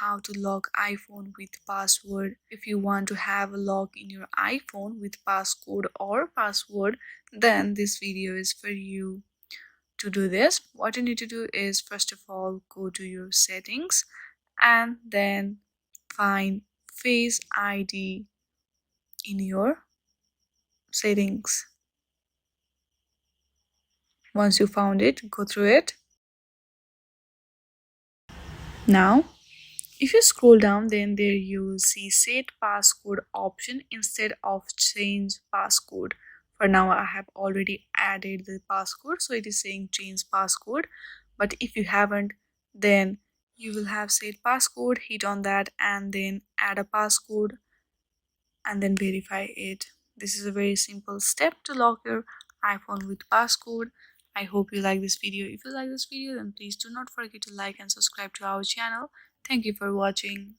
how to lock iPhone with password. If you want to have a lock in your iPhone with passcode or password, then this video is for you. To do this, what you need to do is first of all go to your settings and then find Face ID in your settings. Once you found it, go through it. Now if you scroll down, then there you will see set passcode option instead of change passcode. For now I have already added the passcode, so it is saying change passcode. But if you haven't, then you will have set passcode, hit on that and then add a passcode and then verify it. This is a very simple step to lock your iPhone with passcode. I hope you like this video. If you like this video, then please do not forget to like and subscribe to our channel. Thank you for watching.